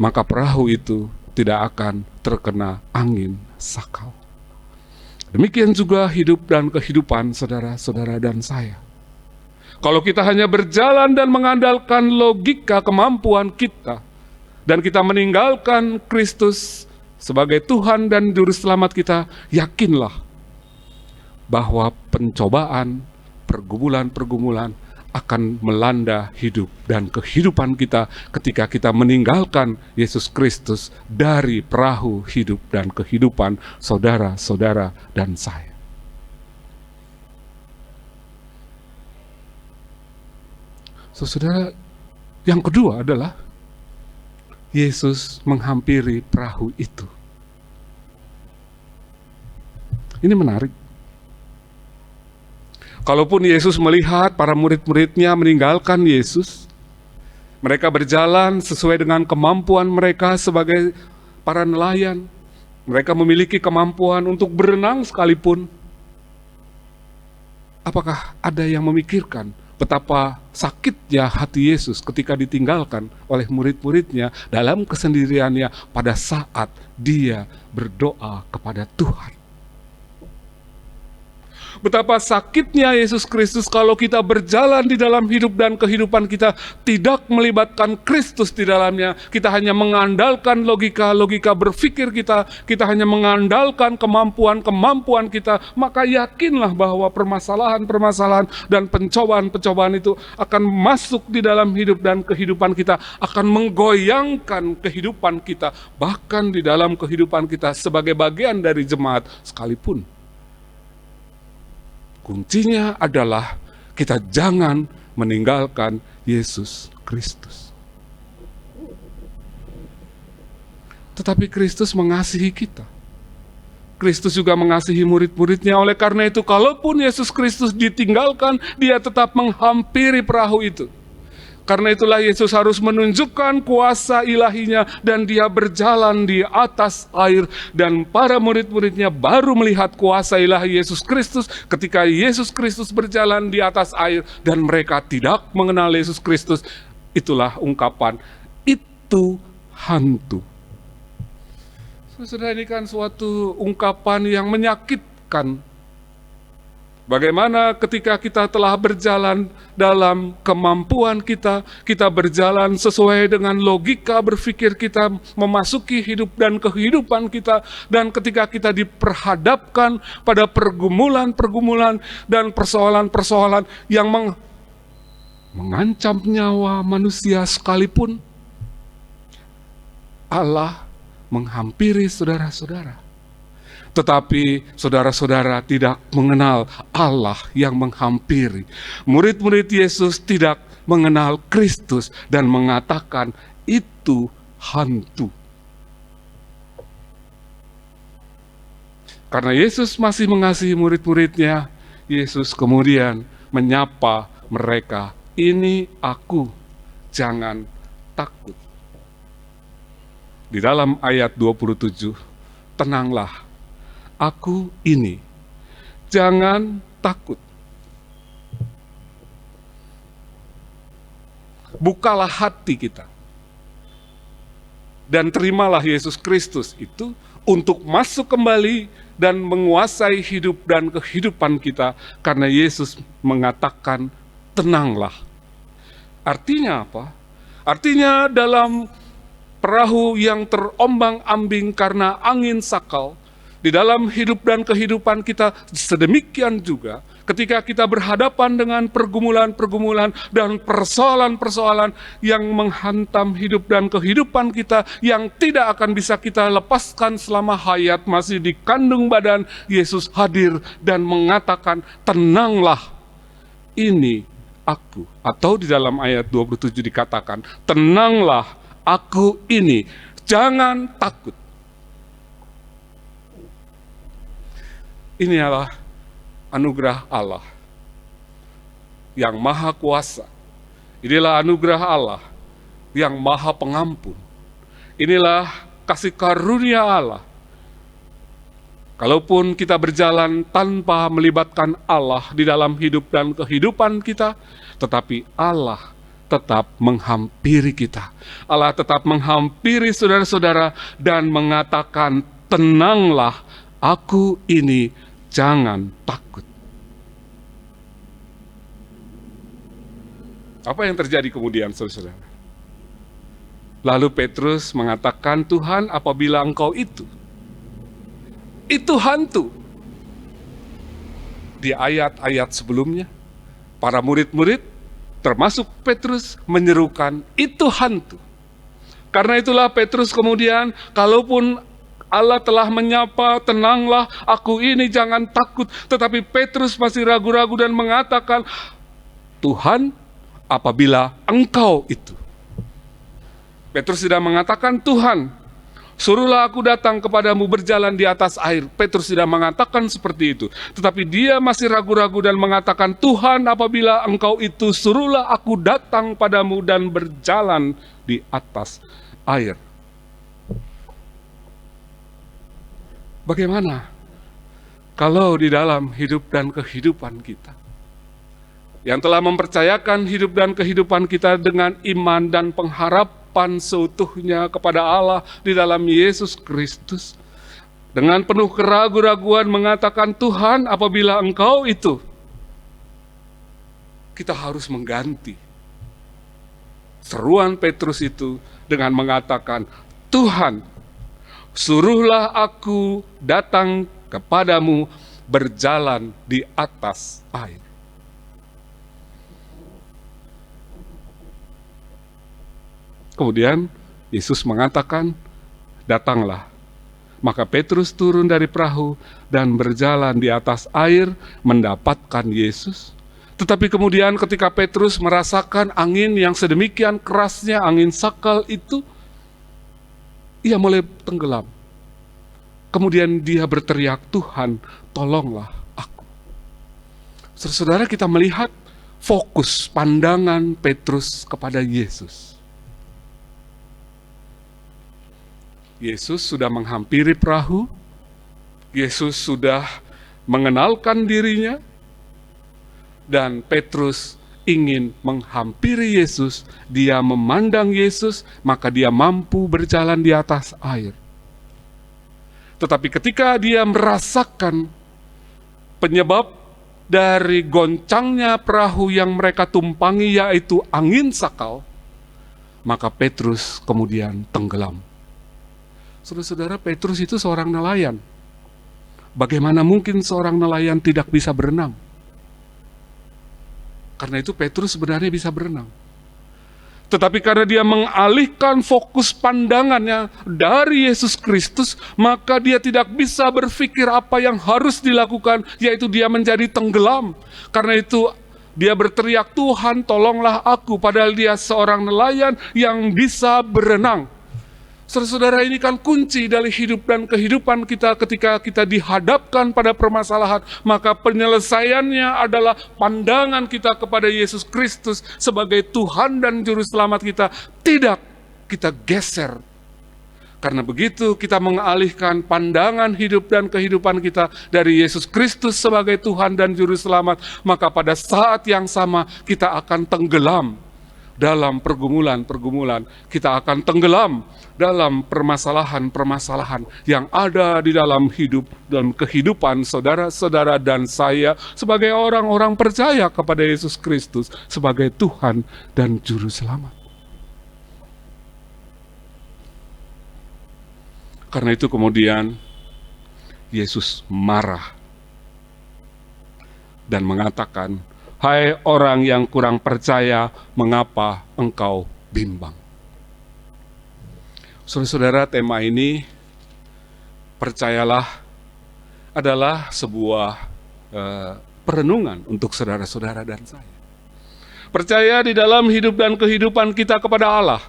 maka perahu itu tidak akan terkena angin sakal. Demikian juga hidup dan kehidupan saudara-saudara dan saya. Kalau kita hanya berjalan dan mengandalkan logika kemampuan kita, dan kita meninggalkan Kristus sebagai Tuhan dan Juru Selamat kita, yakinlah bahwa pencobaan, pergumulan-pergumulan akan melanda hidup dan kehidupan kita ketika kita meninggalkan Yesus Kristus dari perahu hidup dan kehidupan saudara-saudara dan saya. Saudara, yang kedua adalah Yesus menghampiri perahu itu. Ini menarik. Kalaupun Yesus melihat para murid-muridnya meninggalkan Yesus, mereka berjalan sesuai dengan kemampuan mereka sebagai para nelayan. Mereka memiliki kemampuan untuk berenang sekalipun. Apakah ada yang memikirkan betapa sakitnya hati Yesus ketika ditinggalkan oleh murid-muridnya dalam kesendiriannya pada saat dia berdoa kepada Tuhan? Betapa sakitnya Yesus Kristus kalau kita berjalan di dalam hidup dan kehidupan kita tidak melibatkan Kristus di dalamnya. Kita hanya mengandalkan logika berpikir kita, kita hanya mengandalkan kemampuan kita. Maka yakinlah bahwa permasalahan-permasalahan dan pencobaan-pencobaan itu akan masuk di dalam hidup dan kehidupan kita, akan menggoyangkan kehidupan kita, bahkan di dalam kehidupan kita sebagai bagian dari jemaat sekalipun. Kuncinya adalah kita jangan meninggalkan Yesus Kristus. Tetapi Kristus mengasihi kita. Kristus juga mengasihi murid-muridnya. Oleh karena itu, kalaupun Yesus Kristus ditinggalkan, dia tetap menghampiri perahu itu. Karena itulah Yesus harus menunjukkan kuasa ilahinya dan dia berjalan di atas air. Dan para murid-muridnya baru melihat kuasa ilahi Yesus Kristus ketika Yesus Kristus berjalan di atas air dan mereka tidak mengenal Yesus Kristus. Itulah ungkapan, itu hantu. Saudara, ini kan suatu ungkapan yang menyakitkan. Bagaimana ketika kita telah berjalan dalam kemampuan kita, kita berjalan sesuai dengan logika berpikir kita, memasuki hidup dan kehidupan kita, dan ketika kita diperhadapkan pada pergumulan-pergumulan dan persoalan-persoalan yang mengancam nyawa manusia sekalipun, Allah menghampiri saudara-saudara. Tetapi saudara-saudara tidak mengenal Allah yang menghampiri. Murid-murid Yesus tidak mengenal Kristus dan mengatakan itu hantu. Karena Yesus masih mengasihi murid-muridnya, Yesus kemudian menyapa mereka, ini aku, jangan takut. Di dalam ayat 27, tenanglah, aku ini, jangan takut. Bukalah hati kita. Dan terimalah Yesus Kristus itu untuk masuk kembali dan menguasai hidup dan kehidupan kita. Karena Yesus mengatakan, tenanglah. Artinya apa? Artinya dalam perahu yang terombang-ambing karena angin sakal, di dalam hidup dan kehidupan kita, sedemikian juga ketika kita berhadapan dengan pergumulan-pergumulan dan persoalan-persoalan yang menghantam hidup dan kehidupan kita, yang tidak akan bisa kita lepaskan selama hayat masih di kandung badan, Yesus hadir dan mengatakan, tenanglah, ini aku. Atau di dalam ayat 27 dikatakan, tenanglah, aku ini, jangan takut. Ini adalah anugerah Allah yang maha kuasa. Inilah anugerah Allah yang maha pengampun. Inilah kasih karunia Allah. Kalaupun kita berjalan tanpa melibatkan Allah di dalam hidup dan kehidupan kita, tetapi Allah tetap menghampiri kita. Allah tetap menghampiri saudara-saudara dan mengatakan, tenanglah, aku ini, jangan takut. Apa yang terjadi kemudian, saudara-saudara? Lalu Petrus mengatakan, Tuhan, apabila engkau itu hantu. Di ayat-ayat sebelumnya, para murid-murid, termasuk Petrus, menyerukan, itu hantu. Karena itulah Petrus kemudian, kalaupun Allah telah menyapa, tenanglah, aku ini, jangan takut. Tetapi Petrus masih ragu-ragu dan mengatakan, Tuhan, apabila engkau itu. Petrus tidak mengatakan, Tuhan, suruhlah aku datang kepadamu berjalan di atas air. Petrus tidak mengatakan seperti itu. Tetapi dia masih ragu-ragu dan mengatakan, Tuhan, apabila engkau itu, suruhlah aku datang padamu dan berjalan di atas air. Bagaimana kalau di dalam hidup dan kehidupan kita, yang telah mempercayakan hidup dan kehidupan kita dengan iman dan pengharapan seutuhnya kepada Allah di dalam Yesus Kristus, dengan penuh keraguan-raguan mengatakan, Tuhan, apabila engkau itu, kita harus mengganti seruan Petrus itu dengan mengatakan, Tuhan, suruhlah aku datang kepadamu berjalan di atas air. Kemudian Yesus mengatakan, datanglah. Maka Petrus turun dari perahu dan berjalan di atas air mendapatkan Yesus. Tetapi kemudian ketika Petrus merasakan angin yang sedemikian kerasnya, angin sakal itu, ia mulai tenggelam. Kemudian dia berteriak, Tuhan, tolonglah aku. Saudara, kita melihat fokus pandangan Petrus kepada Yesus. Yesus sudah menghampiri perahu, Yesus sudah mengenalkan dirinya, dan Petrus ingin menghampiri Yesus, dia memandang Yesus, maka dia mampu berjalan di atas air. Tetapi ketika dia merasakan penyebab dari goncangnya perahu yang mereka tumpangi, yaitu angin sakal, maka Petrus kemudian tenggelam. Saudara-saudara, Petrus itu seorang nelayan. Bagaimana mungkin seorang nelayan tidak bisa berenang? Karena itu Petrus sebenarnya bisa berenang. Tetapi karena dia mengalihkan fokus pandangannya dari Yesus Kristus, maka dia tidak bisa berpikir apa yang harus dilakukan, yaitu dia menjadi tenggelam. Karena itu dia berteriak, Tuhan tolonglah aku, padahal dia seorang nelayan yang bisa berenang. Saudara-saudara, ini kan kunci dari hidup dan kehidupan kita. Ketika kita dihadapkan pada permasalahan, maka penyelesaiannya adalah pandangan kita kepada Yesus Kristus sebagai Tuhan dan Juru Selamat kita. Tidak kita geser. Karena begitu kita mengalihkan pandangan hidup dan kehidupan kita dari Yesus Kristus sebagai Tuhan dan Juru Selamat, maka pada saat yang sama kita akan tenggelam dalam pergumulan-pergumulan. Kita akan tenggelam dalam permasalahan-permasalahan yang ada di dalam hidup dan kehidupan saudara-saudara dan saya sebagai orang-orang percaya kepada Yesus Kristus sebagai Tuhan dan Juru Selamat. Karena itu kemudian Yesus marah dan mengatakan, "Hai orang yang kurang percaya, mengapa engkau bimbang?" Saudara-saudara, tema ini, percayalah, adalah sebuah perenungan untuk saudara-saudara dan saya. Percaya di dalam hidup dan kehidupan kita kepada Allah.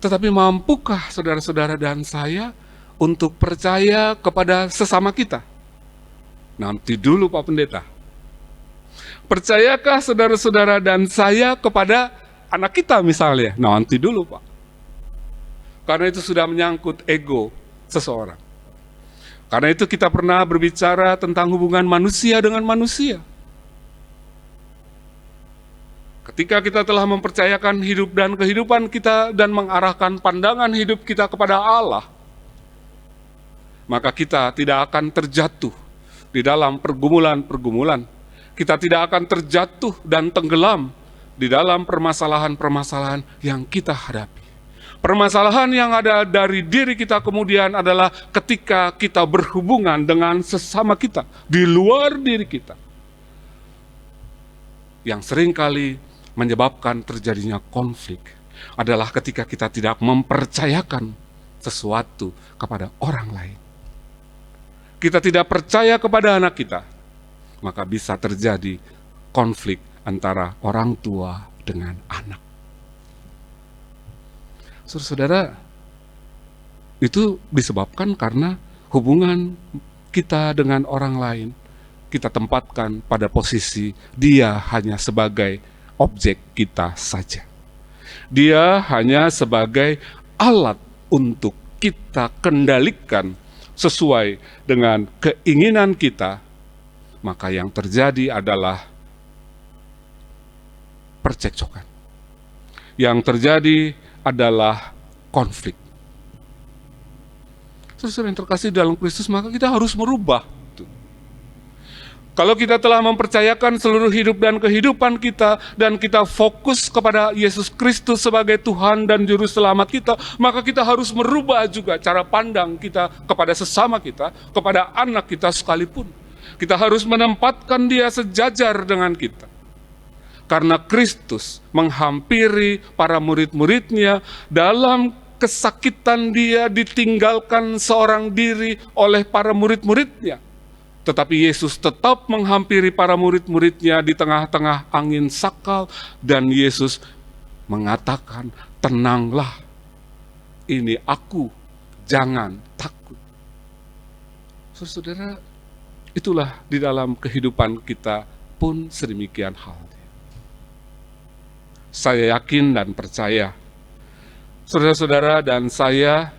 Tetapi mampukah saudara-saudara dan saya untuk percaya kepada sesama kita? Nanti dulu Pak Pendeta. Percayakah saudara-saudara dan saya kepada anak kita misalnya? Nanti dulu Pak. Karena itu sudah menyangkut ego seseorang. Karena itu kita pernah berbicara tentang hubungan manusia dengan manusia. Ketika kita telah mempercayakan hidup dan kehidupan kita dan mengarahkan pandangan hidup kita kepada Allah, maka kita tidak akan terjatuh di dalam pergumulan-pergumulan. Kita tidak akan terjatuh dan tenggelam di dalam permasalahan-permasalahan yang kita hadapi. Permasalahan yang ada dari diri kita kemudian adalah ketika kita berhubungan dengan sesama kita, di luar diri kita, yang seringkali menyebabkan terjadinya konflik adalah ketika kita tidak mempercayakan sesuatu kepada orang lain. Kita tidak percaya kepada anak kita, maka bisa terjadi konflik antara orang tua dengan anak. Saudara-saudara, itu disebabkan karena hubungan kita dengan orang lain kita tempatkan pada posisi dia hanya sebagai objek kita saja. Dia hanya sebagai alat untuk kita kendalikan sesuai dengan keinginan kita, maka yang terjadi adalah percekcokan. Yang terjadi adalah konflik. Saudara yang terkasih dalam Kristus, maka kita harus merubah. Kalau kita telah mempercayakan seluruh hidup dan kehidupan kita, dan kita fokus kepada Yesus Kristus sebagai Tuhan dan Juru Selamat kita, maka kita harus merubah juga cara pandang kita kepada sesama kita, kepada anak kita sekalipun. Kita harus menempatkan dia sejajar dengan kita. Karena Kristus menghampiri para murid-muridnya dalam kesakitan dia ditinggalkan seorang diri oleh para murid-muridnya. Tetapi Yesus tetap menghampiri para murid-muridnya di tengah-tengah angin sakal, dan Yesus mengatakan, "Tenanglah, ini aku, jangan takut." Saudara, itulah di dalam kehidupan kita pun sedemikian halnya. Saya yakin dan percaya, saudara-saudara dan saya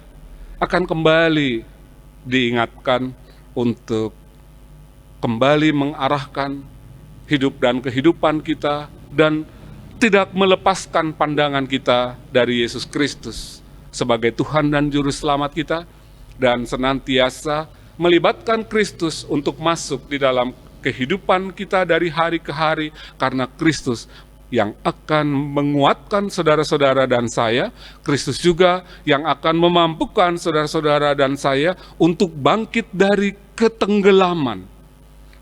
akan kembali diingatkan untuk kembali mengarahkan hidup dan kehidupan kita dan tidak melepaskan pandangan kita dari Yesus Kristus sebagai Tuhan dan Juru Selamat kita, dan senantiasa melibatkan Kristus untuk masuk di dalam kehidupan kita dari hari ke hari, karena Kristus yang akan menguatkan saudara-saudara dan saya, Kristus juga yang akan memampukan saudara-saudara dan saya untuk bangkit dari ketenggelaman.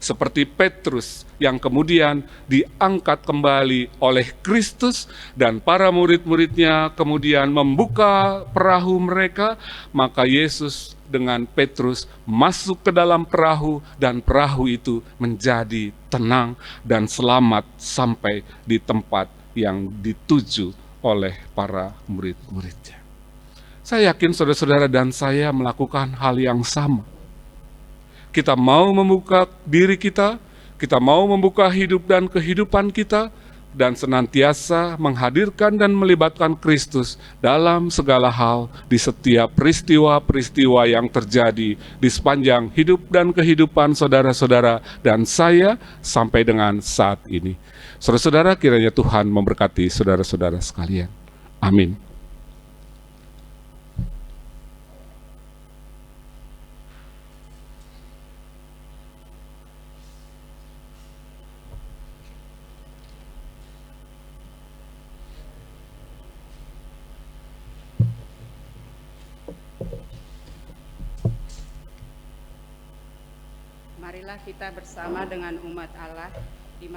Seperti Petrus yang kemudian diangkat kembali oleh Kristus, dan para murid-muridnya kemudian membuka perahu mereka, maka Yesus dengan Petrus masuk ke dalam perahu, dan perahu itu menjadi tenang dan selamat sampai di tempat yang dituju oleh para murid-muridnya. Saya yakin saudara-saudara dan saya melakukan hal yang sama. Kita mau membuka diri kita mau membuka hidup dan kehidupan kita, dan senantiasa menghadirkan dan melibatkan Kristus dalam segala hal di setiap peristiwa-peristiwa yang terjadi di sepanjang hidup dan kehidupan saudara-saudara dan saya sampai dengan saat ini. Saudara-saudara, kiranya Tuhan memberkati saudara-saudara sekalian. Amin. Marilah kita bersama dengan umat Allah di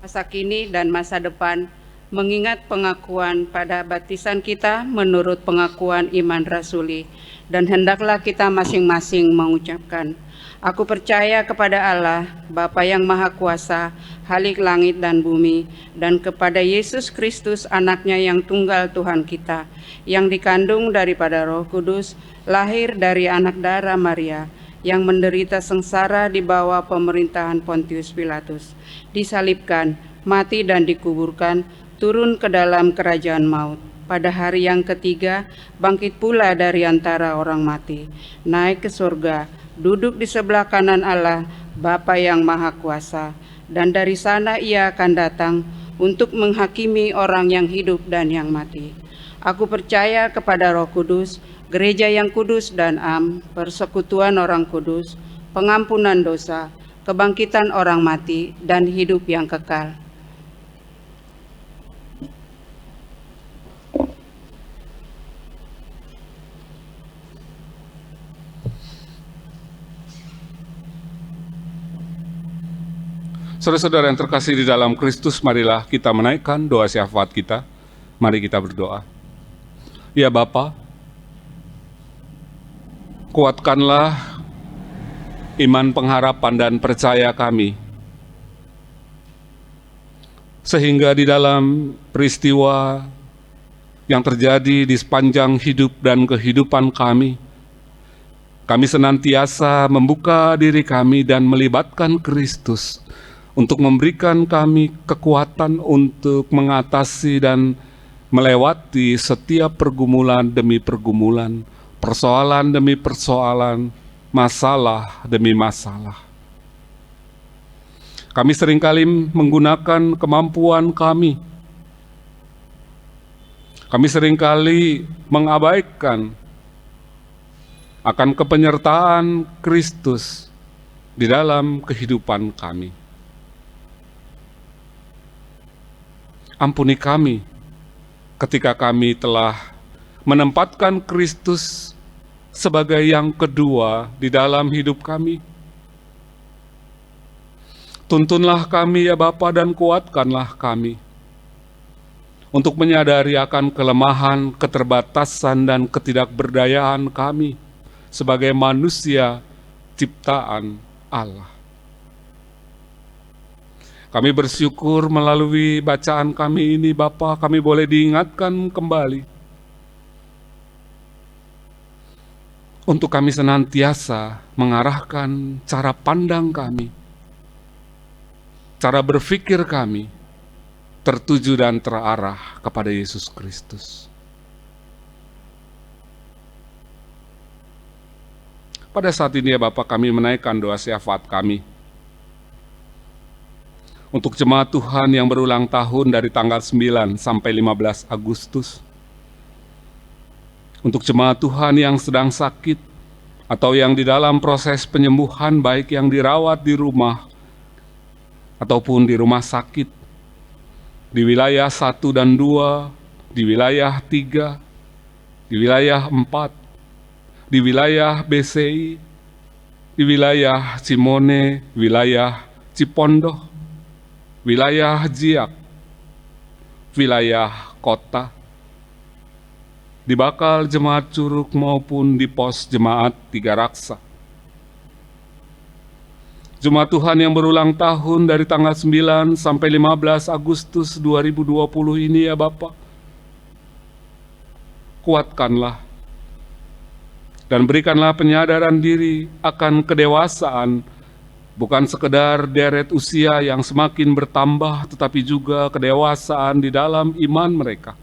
masa kini dan masa depan mengingat pengakuan pada baptisan kita menurut pengakuan iman rasuli, dan hendaklah kita masing-masing mengucapkan, aku percaya kepada Allah, Bapa yang Maha Kuasa, Khalik langit dan bumi, dan kepada Yesus Kristus anaknya yang tunggal Tuhan kita, yang dikandung daripada Roh Kudus, lahir dari anak darah Maria, yang menderita sengsara di bawah pemerintahan Pontius Pilatus, disalibkan, mati dan dikuburkan, turun ke dalam kerajaan maut. Pada hari yang ketiga, bangkit pula dari antara orang mati, naik ke surga, duduk di sebelah kanan Allah, Bapa yang Maha Kuasa, dan dari sana ia akan datang untuk menghakimi orang yang hidup dan yang mati. Aku percaya kepada Roh Kudus, gereja yang kudus dan am, persekutuan orang kudus, pengampunan dosa, kebangkitan orang mati, dan hidup yang kekal. Saudara-saudara yang terkasih di dalam Kristus, marilah kita menaikkan doa syafaat kita. Mari kita berdoa. Ya Bapa, kuatkanlah iman, pengharapan, dan percaya kami, sehingga di dalam peristiwa yang terjadi di sepanjang hidup dan kehidupan kami senantiasa membuka diri kami dan melibatkan Kristus untuk memberikan kami kekuatan untuk mengatasi dan melewati setiap pergumulan demi pergumulan, persoalan demi persoalan, masalah demi masalah. Kami seringkali menggunakan kemampuan kami. Kami seringkali mengabaikan akan kepenyertaan Kristus di dalam kehidupan kami. Ampuni kami ketika kami telah menempatkan Kristus sebagai yang kedua di dalam hidup kami. Tuntunlah kami ya Bapa, dan kuatkanlah kami untuk menyadari akan kelemahan, keterbatasan, dan ketidakberdayaan kami sebagai manusia ciptaan Allah. Kami bersyukur melalui bacaan kami ini, Bapa, kami boleh diingatkan kembali untuk kami senantiasa mengarahkan cara pandang kami, cara berpikir kami tertuju dan terarah kepada Yesus Kristus. Pada saat ini ya Bapak, kami menaikkan doa syafaat kami untuk jemaat Tuhan yang berulang tahun dari tanggal 9 sampai 15 Agustus. Untuk jemaat Tuhan yang sedang sakit atau yang di dalam proses penyembuhan, baik yang dirawat di rumah ataupun di rumah sakit, di wilayah 1 dan 2, di wilayah 3, di wilayah 4, di wilayah BCI, di wilayah Cimone, wilayah Cipondoh, wilayah Jiak, wilayah kota, di bakal jemaat Curug maupun di pos jemaat Tiga Raksa. Jemaat Tuhan yang berulang tahun dari tanggal 9 sampai 15 Agustus 2020 ini ya Bapak, kuatkanlah dan berikanlah penyadaran diri akan kedewasaan, bukan sekedar deret usia yang semakin bertambah, tetapi juga kedewasaan di dalam iman mereka.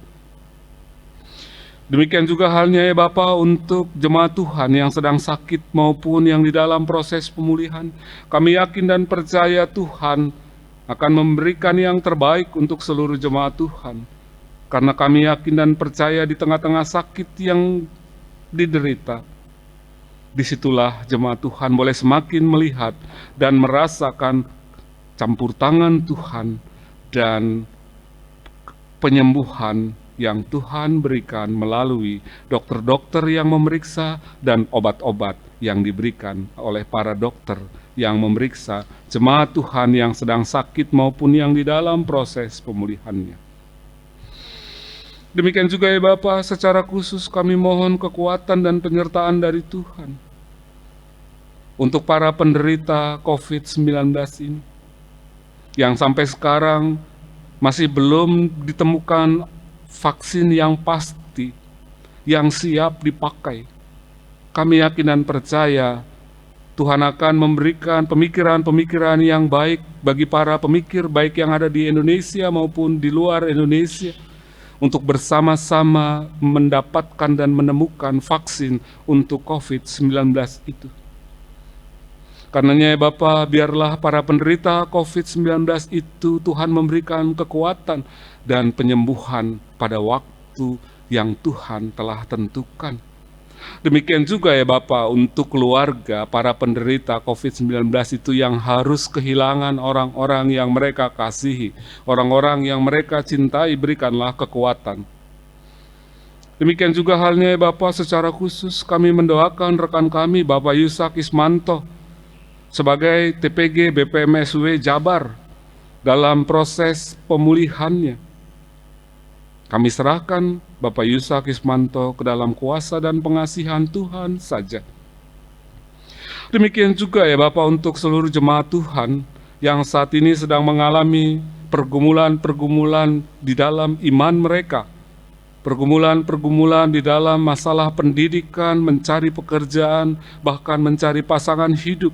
Demikian juga halnya ya Bapa untuk jemaat Tuhan yang sedang sakit maupun yang di dalam proses pemulihan. Kami yakin dan percaya Tuhan akan memberikan yang terbaik untuk seluruh jemaat Tuhan. Karena kami yakin dan percaya di tengah-tengah sakit yang diderita, disitulah jemaat Tuhan boleh semakin melihat dan merasakan campur tangan Tuhan dan penyembuhan yang Tuhan berikan melalui dokter-dokter yang memeriksa dan obat-obat yang diberikan oleh para dokter yang memeriksa jemaat Tuhan yang sedang sakit maupun yang di dalam proses pemulihannya. Demikian juga ya Bapa, secara khusus kami mohon kekuatan dan penyertaan dari Tuhan untuk para penderita COVID-19 ini, yang sampai sekarang masih belum ditemukan vaksin yang pasti, yang siap dipakai. Kami yakin dan percaya Tuhan akan memberikan pemikiran-pemikiran yang baik bagi para pemikir, baik yang ada di Indonesia maupun di luar Indonesia, untuk bersama-sama mendapatkan dan menemukan vaksin untuk COVID-19 itu. Karenanya ya Bapa, biarlah para penderita COVID-19 itu Tuhan memberikan kekuatan dan penyembuhan pada waktu yang Tuhan telah tentukan. Demikian juga ya Bapa, untuk keluarga para penderita COVID-19 itu yang harus kehilangan orang-orang yang mereka kasihi, orang-orang yang mereka cintai, berikanlah kekuatan. Demikian juga halnya ya Bapa, secara khusus kami mendoakan rekan kami Bapak Yusak Ismanto sebagai TPG BPMSW Jabar dalam proses pemulihannya. Kami serahkan Bapak Yusak Ismanto ke dalam kuasa dan pengasihan Tuhan saja. Demikian juga ya Bapak, untuk seluruh jemaat Tuhan yang saat ini sedang mengalami pergumulan-pergumulan di dalam iman mereka, pergumulan-pergumulan di dalam masalah pendidikan, mencari pekerjaan, bahkan mencari pasangan hidup.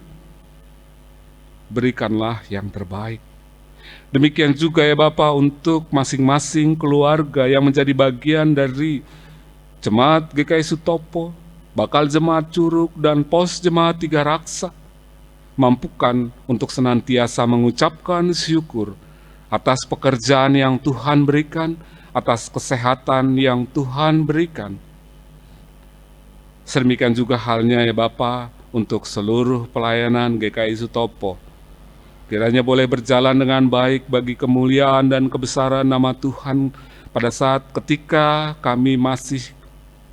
Berikanlah yang terbaik. Demikian juga ya Bapak, untuk masing-masing keluarga yang menjadi bagian dari Jemaat GKI Sutopo, Bakal Jemaat Curug, dan Pos Jemaat Tiga Raksa. Mampukan untuk senantiasa mengucapkan syukur atas pekerjaan yang Tuhan berikan, atas kesehatan yang Tuhan berikan. Sedemikian juga halnya ya Bapak, untuk seluruh pelayanan GKI Sutopo. Kiranya boleh berjalan dengan baik bagi kemuliaan dan kebesaran nama Tuhan pada saat ketika kami masih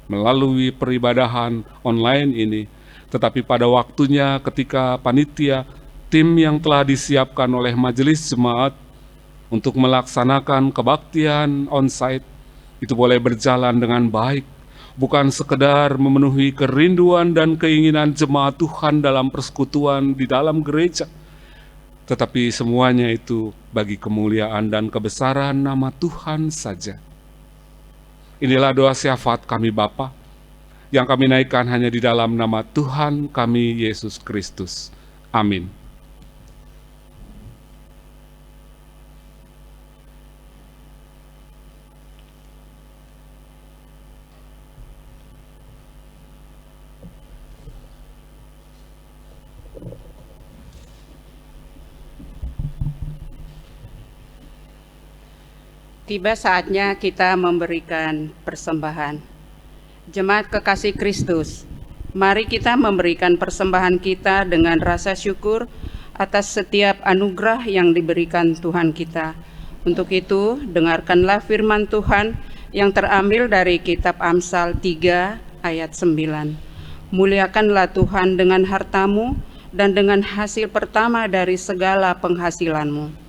melalui peribadahan online ini. Tetapi pada waktunya ketika panitia, tim yang telah disiapkan oleh majelis jemaat untuk melaksanakan kebaktian onsite itu boleh berjalan dengan baik. Bukan sekedar memenuhi kerinduan dan keinginan jemaat Tuhan dalam persekutuan di dalam gereja, tetapi semuanya itu bagi kemuliaan dan kebesaran nama Tuhan saja. Inilah doa syafaat kami Bapa, yang kami naikkan hanya di dalam nama Tuhan kami Yesus Kristus. Amin. Tiba saatnya kita memberikan persembahan. Jemaat kekasih Kristus, mari kita memberikan persembahan kita dengan rasa syukur atas setiap anugerah yang diberikan Tuhan kita. Untuk itu, dengarkanlah firman Tuhan yang terambil dari kitab Amsal 3 ayat 9. Muliakanlah Tuhan dengan hartamu dan dengan hasil pertama dari segala penghasilanmu.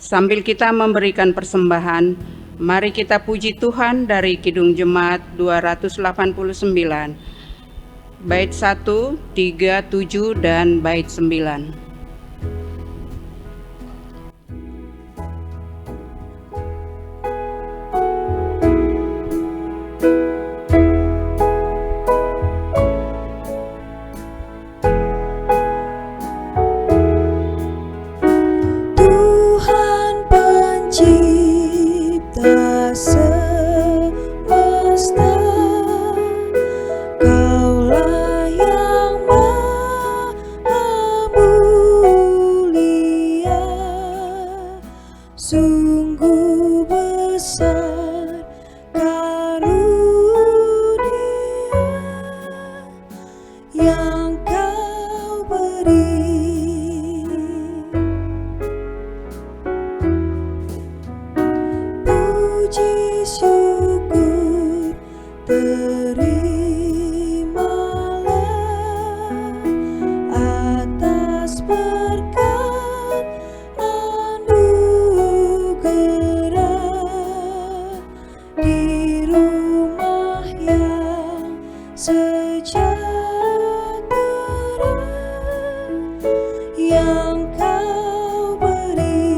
Sambil kita memberikan persembahan, mari kita puji Tuhan dari Kidung Jemaat 289, bait 1, 3, 7, dan bait 9. Sungguh besar karunia yang Kau beri. Puji syukur berkat anugerah di rumah yang sejahtera yang Kau beri.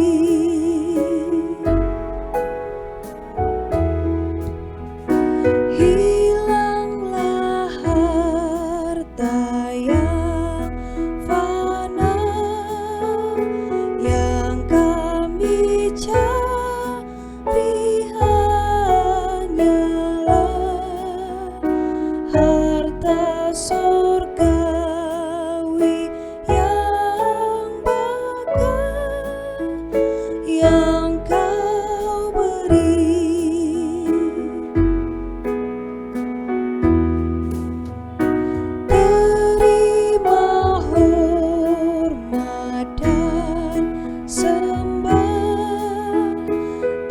Hilanglah harta yang fana yang kami cari, hanyalah harta surgawi yang bakal yang Kau beri. Terima hormat dan sembah,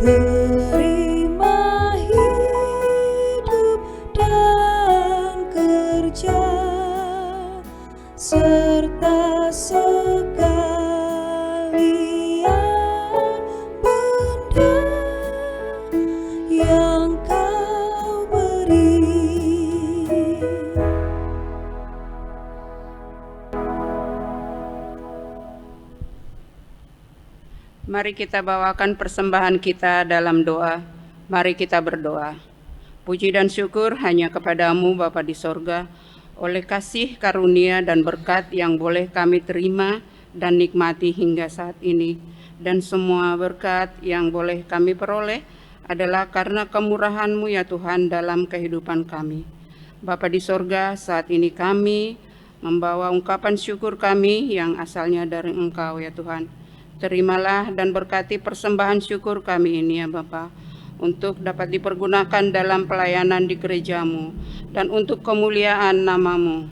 terima hidup dan kerja, serta sekalian benda yang Kau beri. Mari kita bawakan persembahan kita dalam doa. Mari kita berdoa. Puji dan syukur hanya kepadamu Bapa di sorga, oleh kasih karunia dan berkat yang boleh kami terima dan nikmati hingga saat ini. Dan semua berkat yang boleh kami peroleh adalah karena kemurahan-Mu ya Tuhan dalam kehidupan kami. Bapa di sorga, saat ini kami membawa ungkapan syukur kami yang asalnya dari Engkau ya Tuhan. Terimalah dan berkati persembahan syukur kami ini ya Bapa, untuk dapat dipergunakan dalam pelayanan di gereja-Mu dan untuk kemuliaan nama-Mu.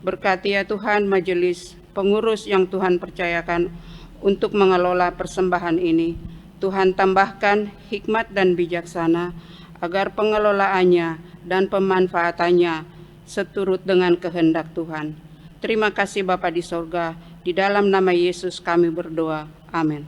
Berkati ya Tuhan majelis pengurus yang Tuhan percayakan untuk mengelola persembahan ini. Tuhan tambahkan hikmat dan bijaksana agar pengelolaannya dan pemanfaatannya seturut dengan kehendak Tuhan. Terima kasih Bapa di sorga, di dalam nama Yesus kami berdoa. Amin.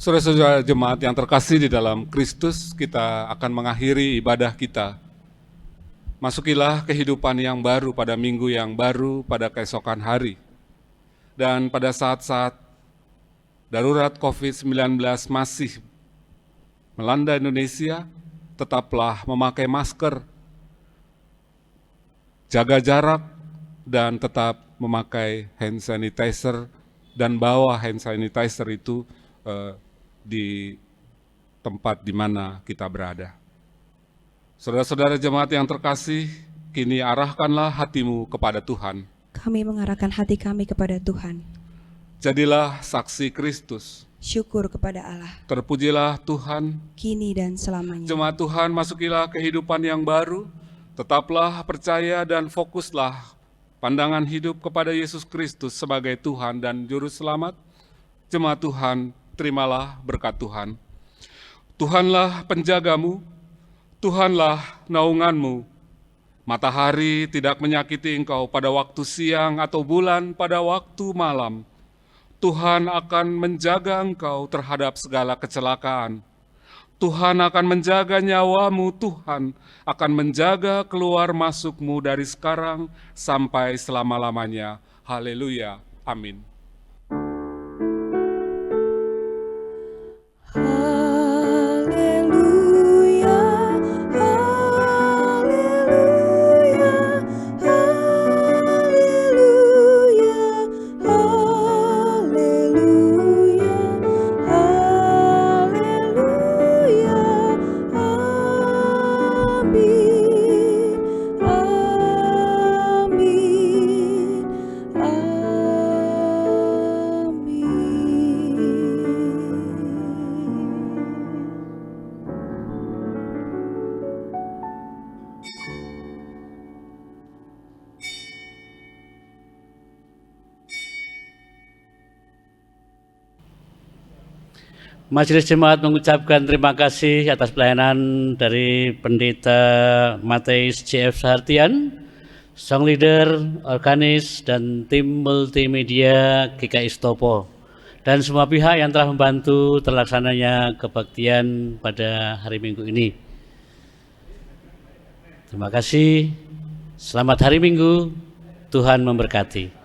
Saudara-saudara jemaat yang terkasih di dalam Kristus, kita akan mengakhiri ibadah kita. Masukilah kehidupan yang baru pada minggu yang baru pada keesokan hari. Dan pada saat-saat darurat COVID-19 masih melanda Indonesia, tetaplah memakai masker, jaga jarak, dan tetap memakai hand sanitizer, dan bawa hand sanitizer itu di tempat di mana kita berada. Saudara-saudara jemaat yang terkasih, kini arahkanlah hatimu kepada Tuhan. Kami mengarahkan hati kami kepada Tuhan. Jadilah saksi Kristus. Syukur kepada Allah, Terpujilah Tuhan. kini dan selamanya. Jemaat Tuhan, masukilah kehidupan yang baru. Tetaplah percaya dan fokuslah pandangan hidup kepada Yesus Kristus sebagai Tuhan dan Juru Selamat. Jemaat Tuhan, terimalah berkat Tuhan. Tuhanlah penjagamu, Tuhanlah naunganmu. Matahari tidak menyakiti engkau pada waktu siang atau bulan pada waktu malam. Tuhan akan menjaga engkau terhadap segala kecelakaan. Tuhan akan menjaga nyawamu, Tuhan akan menjaga keluar masukmu dari sekarang sampai selama-lamanya. Haleluya. Amin. Haleluya, haleluya, haleluya, haleluya, haleluya, amin, amin, amin. Majelis Jemaat mengucapkan terima kasih atas pelayanan dari Pendeta Mateus JF Sahartian, Song Leader, Organis, dan tim multimedia GKI Sutopo, dan semua pihak yang telah membantu terlaksananya kebaktian pada hari Minggu ini. Terima kasih, selamat hari Minggu, Tuhan memberkati.